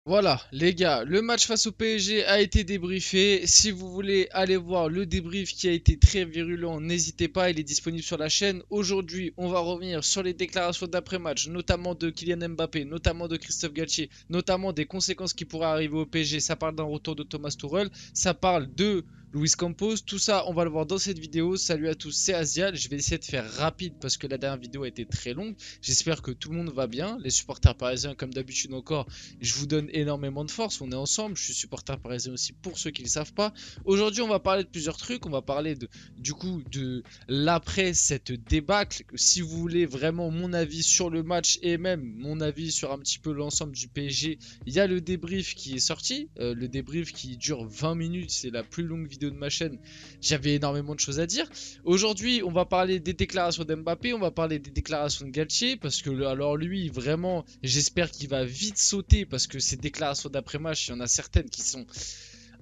Voilà, les gars, le match face au PSG a été débriefé. Si vous voulez aller voir le débrief qui a été très virulent, n'hésitez pas, il est disponible sur la chaîne. Aujourd'hui, on va revenir sur les déclarations d'après-match, notamment de Kylian Mbappé, notamment de Christophe Galtier, notamment des conséquences qui pourraient arriver au PSG. Ça parle d'un retour de Thomas Tuchel, ça parle de Luis Campos, tout ça on va le voir dans cette vidéo. Salut à tous, c'est Asial, je vais essayer de faire rapide parce que la dernière vidéo a été très longue. J'espère que tout le monde va bien, les supporters parisiens comme d'habitude encore. Je vous donne énormément de force, on est ensemble, je suis supporter parisien aussi pour ceux qui ne le savent pas. Aujourd'hui on va parler de plusieurs trucs, on va parler du coup de l'après cette débâcle. Si vous voulez vraiment mon avis sur le match et même mon avis sur un petit peu l'ensemble du PSG, il y a le débrief qui est sorti, le débrief qui dure 20 minutes, c'est la plus longue vidéo de ma chaîne, j'avais énormément de choses à dire. Aujourd'hui on va parler des déclarations d'Mbappé, on va parler des déclarations de Galtier, parce que alors lui vraiment j'espère qu'il va vite sauter, parce que ces déclarations d'après-match, il y en a certaines qui sont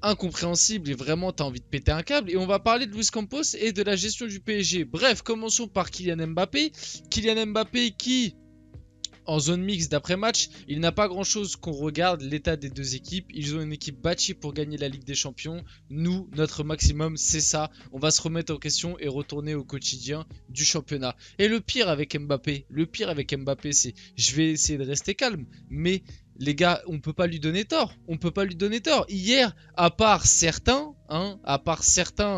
incompréhensibles et vraiment t'as envie de péter un câble. Et on va parler de Luis Campos et de la gestion du PSG. Bref, commençons par Kylian Mbappé. Kylian Mbappé qui, en zone mixte d'après-match, il n'a pas grand-chose qu'on regarde l'état des deux équipes. Ils ont une équipe bâtie pour gagner la Ligue des Champions. Nous, notre maximum, c'est ça. On va se remettre en question et retourner au quotidien du championnat. Et le pire avec Mbappé, c'est je vais essayer de rester calme, mais les gars, on peut pas lui donner tort. On peut pas lui donner tort. Hier, à part certains,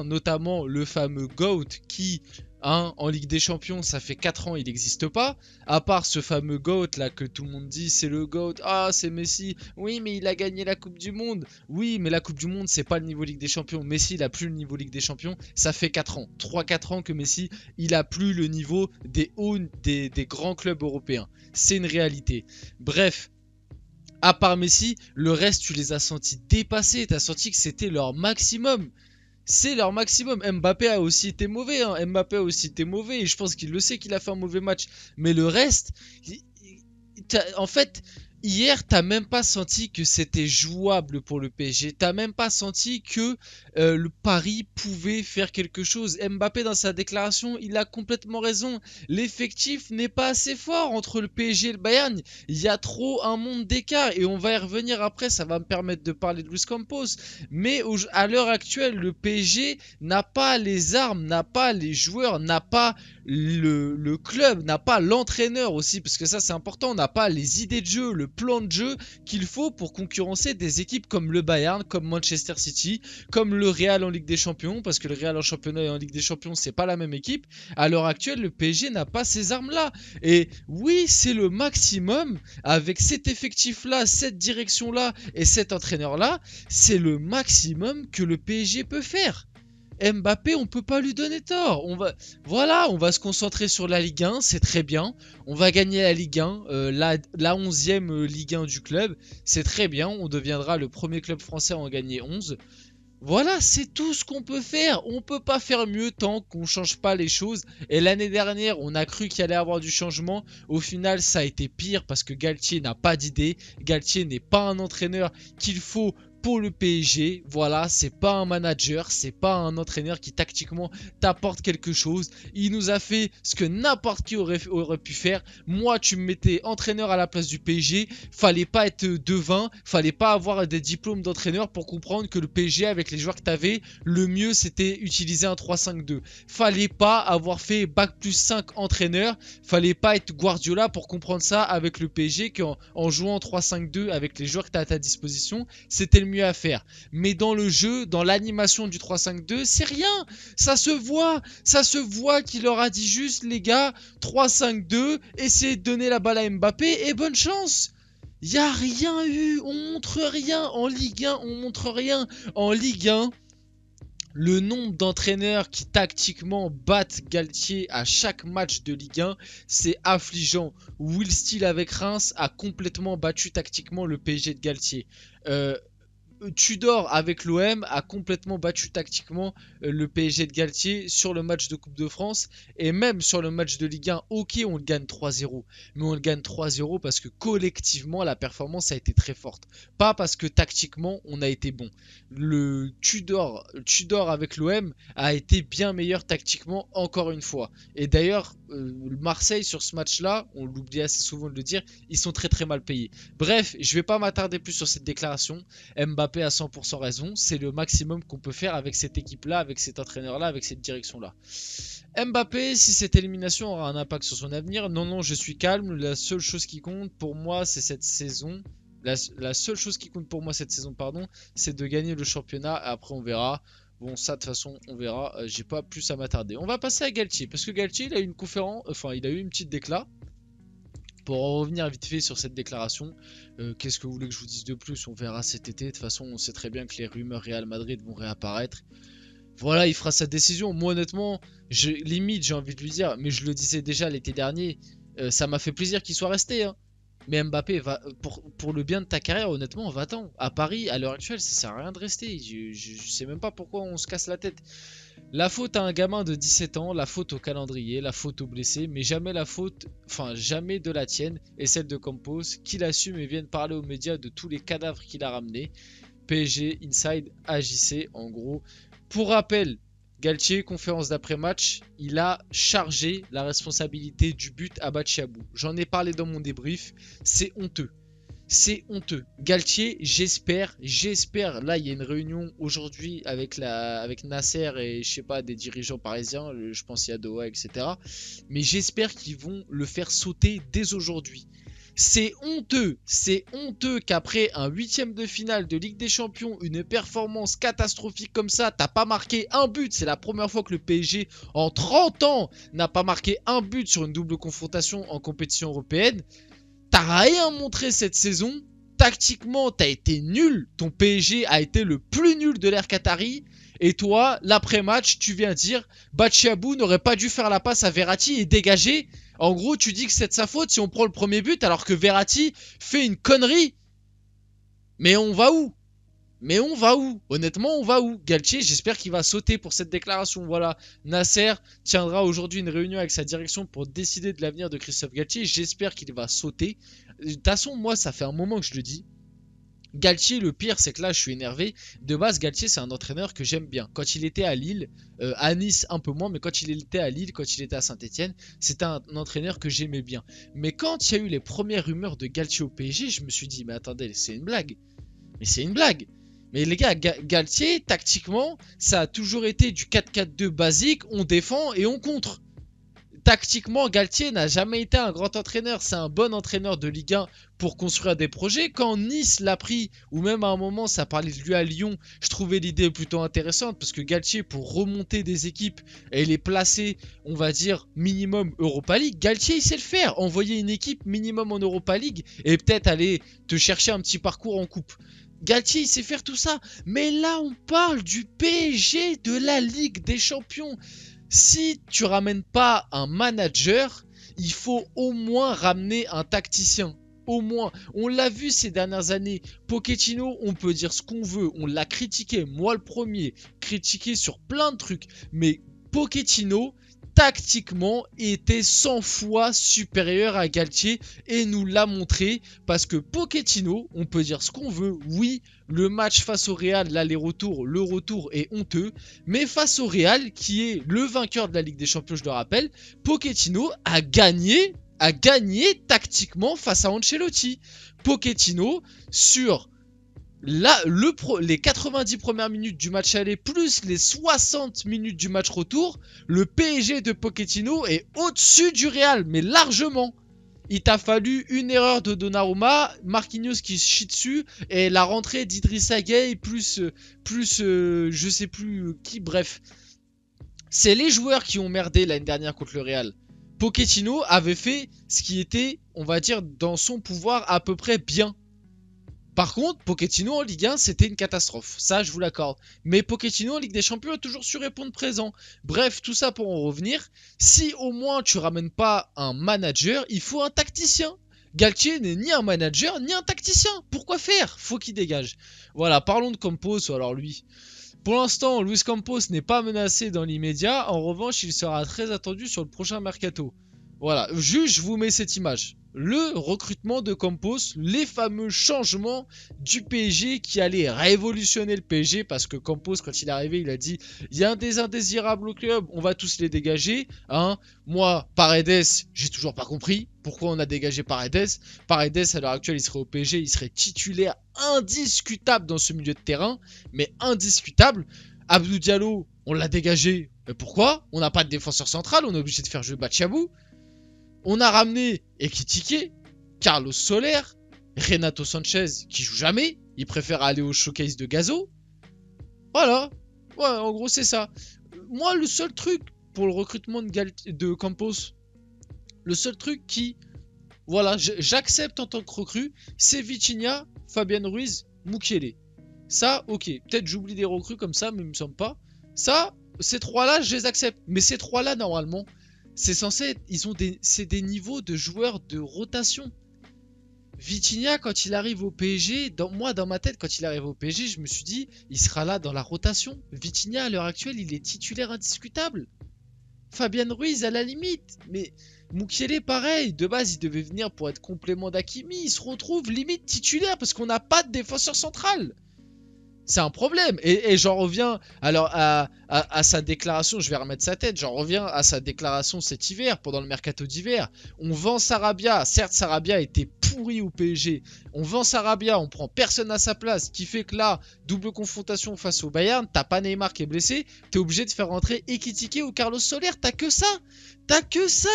notamment le fameux GOAT qui, en Ligue des Champions, ça fait 4 ans, il n'existe pas. À part ce fameux GOAT là que tout le monde dit, c'est le GOAT. Ah, c'est Messi. Oui, mais il a gagné la Coupe du Monde. Oui, mais la Coupe du Monde, c'est pas le niveau Ligue des Champions. Messi, il a plus le niveau Ligue des Champions. Ça fait 4 ans. 3-4 ans que Messi, il a plus le niveau des hauts, des grands clubs européens. C'est une réalité. Bref. À part Messi, le reste, tu les as sentis dépassés. Tu as senti que c'était leur maximum. C'est leur maximum. Mbappé a aussi été mauvais. Mbappé a aussi été mauvais. Et je pense qu'il le sait qu'il a fait un mauvais match. Mais le reste, en fait, hier, t'as même pas senti que c'était jouable pour le PSG. T'as même pas senti que le Paris pouvait faire quelque chose. Mbappé, dans sa déclaration, il a complètement raison. L'effectif n'est pas assez fort entre le PSG et le Bayern. Il y a trop un monde d'écart. Et on va y revenir après. Ça va me permettre de parler de Luis Campos. Mais à l'heure actuelle, le PSG n'a pas les armes, n'a pas les joueurs, n'a pas le club, n'a pas l'entraîneur aussi, parce que ça c'est important, n'a pas les idées de jeu, le plan de jeu qu'il faut pour concurrencer des équipes comme le Bayern, comme Manchester City, comme le Real en Ligue des Champions, parce que le Real en championnat et en Ligue des Champions c'est pas la même équipe. À l'heure actuelle, le PSG n'a pas ces armes-là. Et oui, c'est le maximum avec cet effectif-là, cette direction-là et cet entraîneur-là, c'est le maximum que le PSG peut faire. Mbappé, on peut pas lui donner tort. On va se concentrer sur la Ligue 1, c'est très bien. On va gagner la Ligue 1, la 11e Ligue 1 du club, c'est très bien. On deviendra le premier club français à en gagner 11. Voilà, c'est tout ce qu'on peut faire. On peut pas faire mieux tant qu'on change pas les choses. Et l'année dernière, on a cru qu'il allait avoir du changement. Au final, ça a été pire parce que Galtier n'a pas d'idée. Galtier n'est pas un entraîneur qu'il faut pour le PSG. Voilà, c'est pas un manager, c'est pas un entraîneur qui tactiquement t'apporte quelque chose. Il nous a fait ce que n'importe qui aurait pu faire. Moi, tu me mettais entraîneur à la place du PSG. Fallait pas être devin, fallait pas avoir des diplômes d'entraîneur pour comprendre que le PSG, avec les joueurs que t'avais, le mieux c'était utiliser un 3-5-2. Fallait pas avoir fait bac plus 5 entraîneur. Fallait pas être Guardiola pour comprendre ça avec le PSG, qu'en jouant 3-5-2 avec les joueurs que t'as à ta disposition, c'était le mieux à faire. Mais dans le jeu, dans l'animation du 3-5-2, c'est rien. Ça se voit qu'il leur a dit juste, les gars, 3-5-2, essayez de donner la balle à Mbappé et bonne chance. Il n'y a rien eu, on montre rien. En Ligue 1, on montre rien. En Ligue 1, le nombre d'entraîneurs qui tactiquement battent Galtier à chaque match de Ligue 1, c'est affligeant. Will Steele avec Reims a complètement battu tactiquement le PSG de Galtier. Tudor avec l'OM a complètement battu tactiquement le PSG de Galtier sur le match de Coupe de France et même sur le match de Ligue 1. Ok, on le gagne 3-0, mais on le gagne 3-0 parce que collectivement la performance a été très forte, pas parce que tactiquement on a été bon. Le Tudor avec l'OM a été bien meilleur tactiquement encore une fois. Et d'ailleurs, Marseille sur ce match-là, on l'oublie assez souvent de le dire, ils sont très très mal payés. Bref, je vais pas m'attarder plus sur cette déclaration. Mbappé a 100% raison, c'est le maximum qu'on peut faire avec cette équipe-là, avec cet entraîneur-là, avec cette direction-là. Mbappé, si cette élimination aura un impact sur son avenir, non, je suis calme. La seule chose qui compte pour moi, c'est cette saison. La seule chose qui compte pour moi cette saison, pardon, c'est de gagner le championnat. Après, on verra. Bon, ça, de toute façon, on verra. J'ai pas plus à m'attarder. On va passer à Galtier, parce que Galtier, il a eu une conférence, enfin, il a eu une petite déclat. Pour en revenir vite fait sur cette déclaration, qu'est-ce que vous voulez que je vous dise de plus? On verra cet été. De toute façon, on sait très bien que les rumeurs Real Madrid vont réapparaître. Voilà, il fera sa décision. Moi, honnêtement, limite, j'ai envie de lui dire, mais je le disais déjà l'été dernier, ça m'a fait plaisir qu'il soit resté, hein. Mais Mbappé, pour le bien de ta carrière, honnêtement, va-t'en. À Paris, à l'heure actuelle, ça sert à rien de rester. Je sais même pas pourquoi on se casse la tête. La faute à un gamin de 17 ans, la faute au calendrier, la faute aux blessés, mais jamais la faute, enfin jamais de la tienne et celle de Campos, qui l'assume et viennent parler aux médias de tous les cadavres qu'il a ramenés. PSG, Inside, agissez en gros. Pour rappel, Galtier, conférence d'après-match, il a chargé la responsabilité du but à Bachiabou. J'en ai parlé dans mon débrief, c'est honteux. C'est honteux. Galtier, j'espère, là il y a une réunion aujourd'hui avec Nasser et je sais pas, des dirigeants parisiens, je pense qu'il y a Doha, etc. Mais j'espère qu'ils vont le faire sauter dès aujourd'hui. C'est honteux qu'après un huitième de finale de Ligue des Champions, une performance catastrophique comme ça, t'as pas marqué un but. C'est la première fois que le PSG en 30 ans n'a pas marqué un but sur une double confrontation en compétition européenne. T'as rien montré cette saison. Tactiquement, t'as été nul. Ton PSG a été le plus nul de l'ère Qatari. Et toi, l'après-match, tu viens dire Bachiabou n'aurait pas dû faire la passe à Verratti et dégager. En gros, tu dis que c'est de sa faute si on prend le premier but alors que Verratti fait une connerie. Mais on va où? Honnêtement, on va où? Galtier, j'espère qu'il va sauter pour cette déclaration. Voilà, Nasser tiendra aujourd'hui une réunion avec sa direction pour décider de l'avenir de Christophe Galtier. J'espère qu'il va sauter. De toute façon, moi, ça fait un moment que je le dis. Galtier, le pire, c'est que là, je suis énervé. De base, Galtier, c'est un entraîneur que j'aime bien. Quand il était à Lille, à Nice, un peu moins, mais quand il était à Lille, quand il était à Saint-Etienne, c'était un entraîneur que j'aimais bien. Mais quand il y a eu les premières rumeurs de Galtier au PSG, je me suis dit, mais attendez, c'est une blague. Mais c'est une blague. Mais les gars, Galtier, tactiquement, ça a toujours été du 4-4-2 basique, on défend et on contre. Tactiquement, Galtier n'a jamais été un grand entraîneur. C'est un bon entraîneur de Ligue 1 pour construire des projets. Quand Nice l'a pris, ou même à un moment, ça parlait de lui à Lyon, je trouvais l'idée plutôt intéressante parce que Galtier, pour remonter des équipes et les placer, on va dire, minimum Europa League, Galtier, il sait le faire. Envoyer une équipe minimum en Europa League et peut-être aller te chercher un petit parcours en coupe. Galtier, il sait faire tout ça. Mais là, on parle du PSG, de la Ligue des Champions. Si tu ramènes pas un manager, il faut au moins ramener un tacticien. Au moins, on l'a vu ces dernières années. Pochettino, on peut dire ce qu'on veut. On l'a critiqué, moi le premier. Critiqué sur plein de trucs. Mais Pochettino, tactiquement, était 100 fois supérieur à Galtier. Et nous l'a montré. Parce que Pochettino, on peut dire ce qu'on veut. Oui, le match face au Real, l'aller-retour, le retour est honteux. Mais face au Real, qui est le vainqueur de la Ligue des Champions, je le rappelle, Pochettino a gagné tactiquement face à Ancelotti. Pochettino, sur les 90 premières minutes du match aller plus les 60 minutes du match retour, le PSG de Pochettino est au-dessus du Real, mais largement. Il t'a fallu une erreur de Donnarumma, Marquinhos qui se chie dessus, et la rentrée d'Idrissa Gueye plus je sais plus qui, bref. C'est les joueurs qui ont merdé l'année dernière contre le Real. Pochettino avait fait ce qui était, on va dire, dans son pouvoir à peu près bien. Par contre, Pochettino en Ligue 1, c'était une catastrophe. Ça, je vous l'accorde. Mais Pochettino en Ligue des Champions a toujours su répondre présent. Bref, tout ça pour en revenir. Si au moins tu ramènes pas un manager, il faut un tacticien. Galtier n'est ni un manager, ni un tacticien. Pourquoi faire? Faut qu'il dégage. Voilà, parlons de Campos. Alors lui, pour l'instant, Luis Campos n'est pas menacé dans l'immédiat. En revanche, il sera très attendu sur le prochain mercato. Voilà, juste je vous mets cette image. Le recrutement de Campos, les fameux changements du PSG qui allaient révolutionner le PSG parce que Campos, quand il est arrivé, il a dit il y a des indésirables au club, on va tous les dégager. Hein. Moi, Paredes, j'ai toujours pas compris pourquoi on a dégagé Paredes. Paredes, à l'heure actuelle, il serait au PSG, il serait titulaire indiscutable dans ce milieu de terrain, mais indiscutable. Abdou Diallo, on l'a dégagé. Mais pourquoi? On n'a pas de défenseur central, on est obligé de faire jouer Bachabou. On a ramené Ekitike, Carlos Soler, Renato Sanchez qui joue jamais. Il préfère aller au showcase de Gazo. Voilà. Ouais, en gros, c'est ça. Moi, le seul truc pour le recrutement de Campos, le seul truc qui, voilà, j'accepte en tant que recrue, c'est Vitinha, Fabien Ruiz, Mukiele. Ça, ok. Peut-être j'oublie des recrues comme ça, mais il me semble pas. Ça, ces trois-là, je les accepte. Mais ces trois-là, normalement, c'est censé être, c'est des niveaux de joueurs de rotation. Vitinha, quand il arrive au PSG, dans ma tête, quand il arrive au PSG, je me suis dit, il sera là dans la rotation. Vitinha, à l'heure actuelle, il est titulaire indiscutable. Fabien Ruiz, à la limite. Mais Mukiele, pareil. De base, il devait venir pour être complément d'Hakimi. Il se retrouve limite titulaire parce qu'on n'a pas de défenseur central. C'est un problème. Et j'en reviens alors à sa déclaration, je vais remettre sa tête, j'en reviens à sa déclaration cet hiver, pendant le mercato d'hiver. On vend Sarabia, certes Sarabia était pourri au PSG. On vend Sarabia, on prend personne à sa place, ce qui fait que là, double confrontation face au Bayern, t'as pas Neymar qui est blessé, t'es obligé de faire rentrer Ekitike ou Carlos Soler, t'as que ça. T'as que ça.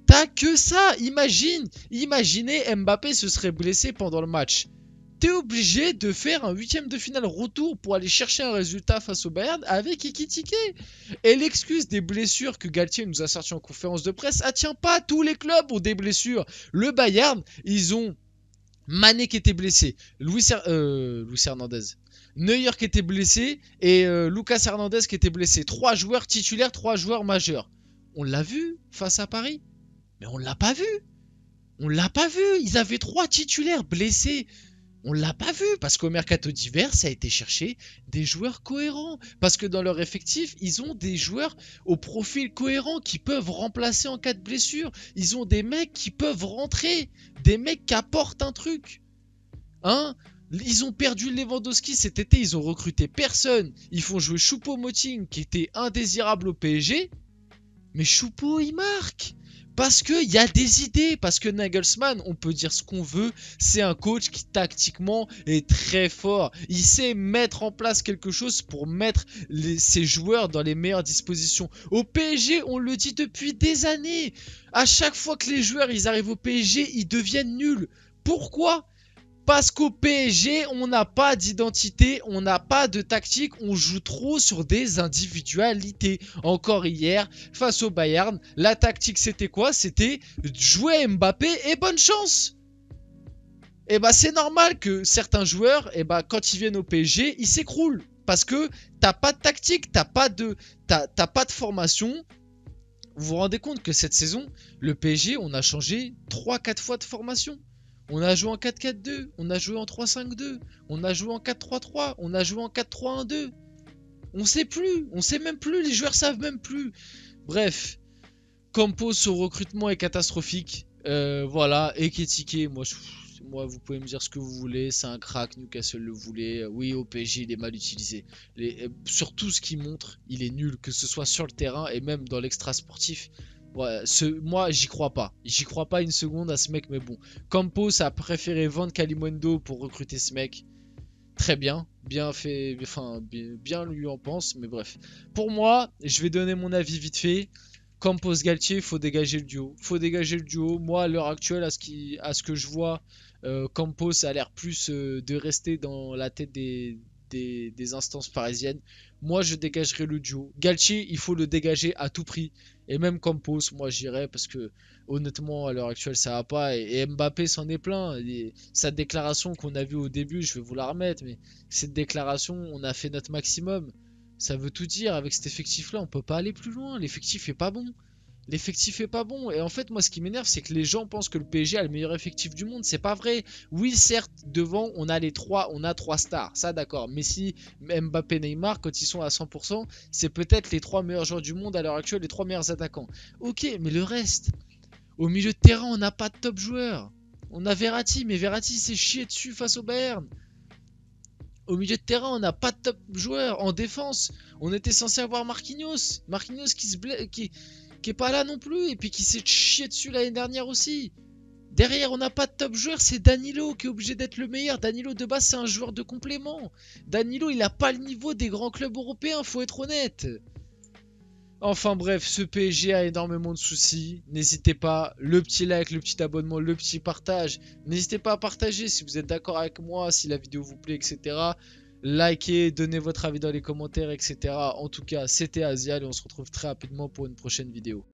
T'as que ça. Imaginez Mbappé se serait blessé pendant le match. T'es obligé de faire un huitième de finale retour pour aller chercher un résultat face au Bayern avec Ekitike. Et l'excuse des blessures que Galtier nous a sorti en conférence de presse, ah tient pas, tous les clubs ont des blessures. Le Bayern, ils ont Mané qui était blessé, Luis Hernandez, Neuer qui était blessé et Lucas Hernandez qui était blessé. 3 joueurs titulaires, 3 joueurs majeurs. On l'a vu face à Paris, mais on l'a pas vu. On l'a pas vu, ils avaient 3 titulaires blessés. On l'a pas vu parce qu'au mercato d'hiver, ça a été chercher des joueurs cohérents. Parce que dans leur effectif, ils ont des joueurs au profil cohérent qui peuvent remplacer en cas de blessure. Ils ont des mecs qui peuvent rentrer, des mecs qui apportent un truc. Hein? Ils ont perdu Lewandowski cet été, ils ont recruté personne. Ils font jouer Choupo-Moting qui était indésirable au PSG. Mais Choupo, il marque. Parce qu'il y a des idées, parce que Nagelsmann, on peut dire ce qu'on veut, c'est un coach qui tactiquement est très fort. Il sait mettre en place quelque chose pour mettre ses joueurs dans les meilleures dispositions. Au PSG, on le dit depuis des années. À chaque fois que les joueurs ils arrivent au PSG, ils deviennent nuls. Pourquoi ? Parce qu'au PSG, on n'a pas d'identité, on n'a pas de tactique, on joue trop sur des individualités. Encore hier, face au Bayern, la tactique c'était quoi? C'était jouer Mbappé et bonne chance. Et bah c'est normal que certains joueurs, et bah quand ils viennent au PSG, ils s'écroulent. Parce que t'as pas de tactique, t'as pas de formation. Vous vous rendez compte que cette saison, le PSG, on a changé 3-4 fois de formation. On a joué en 4-4-2, on a joué en 3-5-2, on a joué en 4-3-3, on a joué en 4-3-1-2. On sait plus, on sait même plus, les joueurs savent même plus. Bref, Campos au recrutement est catastrophique. Voilà, Ekitike, moi vous pouvez me dire ce que vous voulez, c'est un crack, Newcastle le voulait. Oui, au PSG il est mal utilisé. Sur tout ce qu'il montre, il est nul, que ce soit sur le terrain et même dans l'extra sportif. Ouais, moi j'y crois pas. J'y crois pas une seconde à ce mec, mais bon. Campos a préféré vendre Kalimundo pour recruter ce mec. Très bien. Bien fait. Enfin, bien lui en pense, mais bref. Pour moi, je vais donner mon avis vite fait. Campos Galtier, faut dégager le duo. Faut dégager le duo. Moi, à l'heure actuelle, à ce que je vois, Campos a l'air plus de rester dans la tête des instances parisiennes. Moi, je dégagerai le duo. Galtier, il faut le dégager à tout prix. Et même Campos, moi j'irai parce que honnêtement, à l'heure actuelle, ça va pas. Et Mbappé s'en est plein. Sa déclaration qu'on a vue au début, je vais vous la remettre, mais cette déclaration, on a fait notre maximum. Ça veut tout dire. Avec cet effectif-là, on peut pas aller plus loin. L'effectif est pas bon. L'effectif est pas bon. Et en fait, moi, ce qui m'énerve, c'est que les gens pensent que le PSG a le meilleur effectif du monde. C'est pas vrai. Oui, certes, devant, on a trois stars. Ça, d'accord. Messi, Mbappé, Neymar, quand ils sont à 100%, c'est peut-être les 3 meilleurs joueurs du monde à l'heure actuelle, les 3 meilleurs attaquants. Ok, mais le reste, au milieu de terrain, on n'a pas de top joueur. On a Verratti, mais Verratti s'est chié dessus face au Bayern. Au milieu de terrain, on n'a pas de top joueur. En défense, on était censé avoir Marquinhos. Marquinhos qui est pas là non plus. Et puis qui s'est chié dessus l'année dernière aussi. Derrière, on n'a pas de top joueur. C'est Danilo qui est obligé d'être le meilleur. Danilo, de base, c'est un joueur de complément. Danilo, il n'a pas le niveau des grands clubs européens, faut être honnête. Enfin bref, ce PSG a énormément de soucis. N'hésitez pas, le petit like, le petit abonnement, le petit partage. N'hésitez pas à partager si vous êtes d'accord avec moi, si la vidéo vous plaît, etc. Likez, donnez votre avis dans les commentaires, etc. En tout cas, c'était Asial et on se retrouve très rapidement pour une prochaine vidéo.